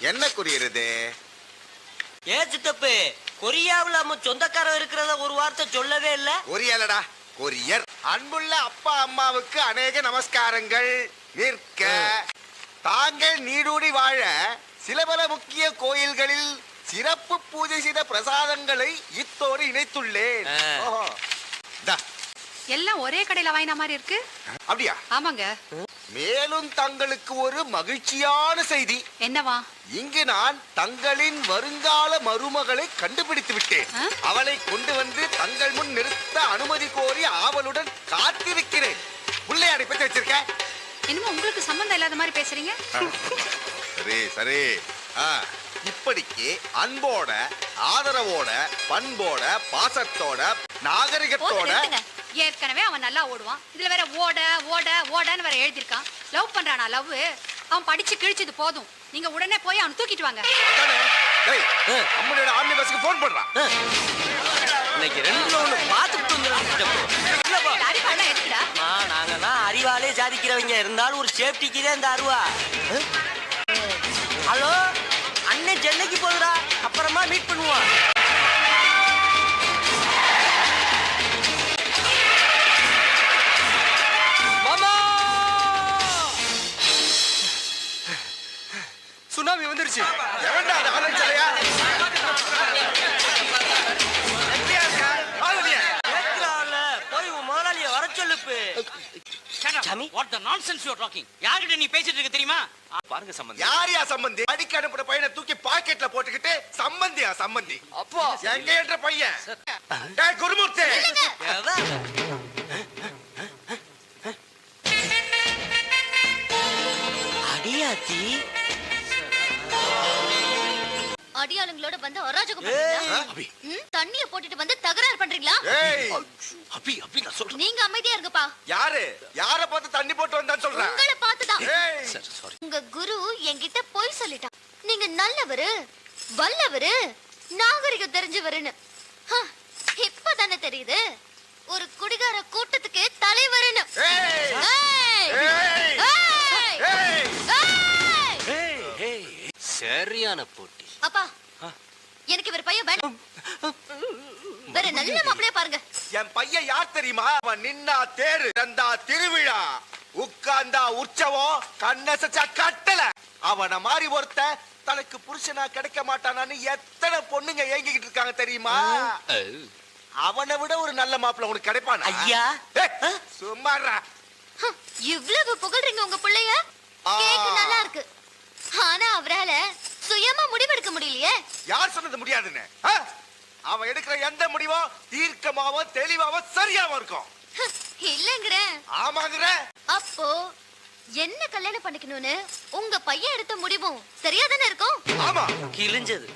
என்ன கொரியர் இது? ஏன் சித்தப்பு, கொரியாவில் நம்ம சொந்தக்காரர் இருக்கிறத ஒரு வார்த்தை சொல்லவே இல்ல. கொரியலடா, கொரியர். அன்புள்ள அப்பா அம்மாவுக்கு அநேக நமஸ்காரங்கள். நிற்க தாங்கள் நீடூடி வாழ சில பல முக்கிய கோயில்களில் சிறப்பு பூஜை செய்த பிரசாதங்களை இத்தோடு இணைத்துள்ளேன். எல்லாம் ஒரே கடையில வாங்கின மாதிரி இருக்கு. அப்படியா? ஆமாங்க. மேலும் தங்களுக்கு ஒரு மகிழ்ச்சியான செய்தி. என்னவா? இங்கு நான் தங்களின் வருங்கால மருமகளை கண்டுபிடித்து விட்டேன். அவளை கொண்டு வந்து தங்கள் முன் நிறுத்த அனுமதி கோரி ஆவலுடன் காத்திருக்கிறேன். உள்ளே அனுப்பி வச்சிருக்க. என்னமோ உங்களுக்கு சம்பந்தம் இல்லாத மாதிரி பேசுறீங்க. சரி சரி. இப்படிக்கு அன்போட, ஆதரவோட, பண்போட, பாசத்தோட, நாகரிகத்தோட. ஏற்கனவே அவன் நல்லா ஓடுவான். இதுல வேற ஓட ஓட ஓடன்னு வேற எழுதிருக்கான். லவ் பண்றானா? லவ் அவன் படிச்சு கிழிச்சது போதும். நீங்க உடனே போய் அவன் தூக்கிட்டு வாங்க. அம்மனோட ஆம்பி பஸ்க்கு போன் பண்றான். இன்னைக்கு ரெண்டுல ஒண்ணு பாத்துட்டு வந்துடுறோம். அறிவாளா எதுக்குடா? நாங்கெல்லாம் அறிவாலே சாதிக்கிறவங்க, இருந்தாலும் ஒரு சேஃப்டிக்கு தான் இந்த அருவா. ஹலோ அண்ணன் சென்னைக்கு போகுதா, அப்புறமா மீட் பண்ணுவோம். சுனாமி வந்துருச்சு. எவன்டா அது ஆரம்பிச்சலையா? போய் உன் முதலாளிய வர சொல்லுப்பு. What the nonsense you are talking? யார்கிட்ட நீ பேசிட்டு இருக்க தெரியுமா? பாருங்க சம்பந்தி. யாரியா சம்பந்தி? அடிக்க அனுப்புற பையனை தூக்கி பாக்கெட்ல போட்டுக்கிட்டு சம்பந்தியா சம்பந்தி? அப்போ எங்க ஏற்ற பையன்? டேய் குருமூர்த்தி. அடியாத்தி அடியாளுங்களோட வந்து அராஜகம் பண்றீங்களா? தண்ணிய போட்டுட்டு வந்து தகராறு பண்றீங்களா? ஏய் அபி நான் சொல்றேன். நீங்க அமைதியா இருங்கப்பா. யார பார்த்து தண்ணி போட்டு வந்தான்னு சொல்றேன்? உங்களை பார்த்துதான். சரி சாரி. உங்க குரு என்கிட்ட போய் சொல்லிட்டான். நீங்க நல்லவரு, வல்லவரு, நாகரிகம் தெரிஞ்சவருன்னு. இப்பதானே தெரியுது ஒரு குடிகார கூட்டத்துக்கு தலைவருன்னு. சரியான போட்டி. அப்பா, எனக்கு இவர் பையன் வேணும். வேற நல்ல மாப்பிளைய பாருங்க. என் பையன் யார் தெரியுமா? அவன் நின்னா தேரு, தந்தா திருவிழா, உட்கார்ந்தா உற்சவம், கண்ணசச்சா கட்டல. அவன மாதிரி ஒருத்த தனக்கு புருஷனா கிடைக்க மாட்டானான்னு எத்தனை பொண்ணுங்க ஏங்கிக்கிட்டு இருக்காங்க தெரியுமா? அவனை விட ஒரு நல்ல மாப்பிள்ளை உனக்கு கிடைப்பானா? ஐயா சும்மாறா. இவ்வளவு புகழ்றீங்க உங்க பிள்ளைய. கேக்கு நல்லா இருக்கு. ஆனா அவரால சுயமா முடிவெடுக்க முடியலையே. யார் சொன்னது முடியாதுன்னு? அவன் எடுக்கிற எந்த முடிவும் தீர்க்கமாவும் தெளிவாவும் சரியாவும் இருக்கும். இல்லங்கற. ஆமாங்கற. அப்போ என்ன கல்யாணம் பண்ணிக்கணும்னு உங்க பையன் எடுத்த முடிவும் சரியா தானே இருக்கும்? ஆமா. கிழிஞ்சது.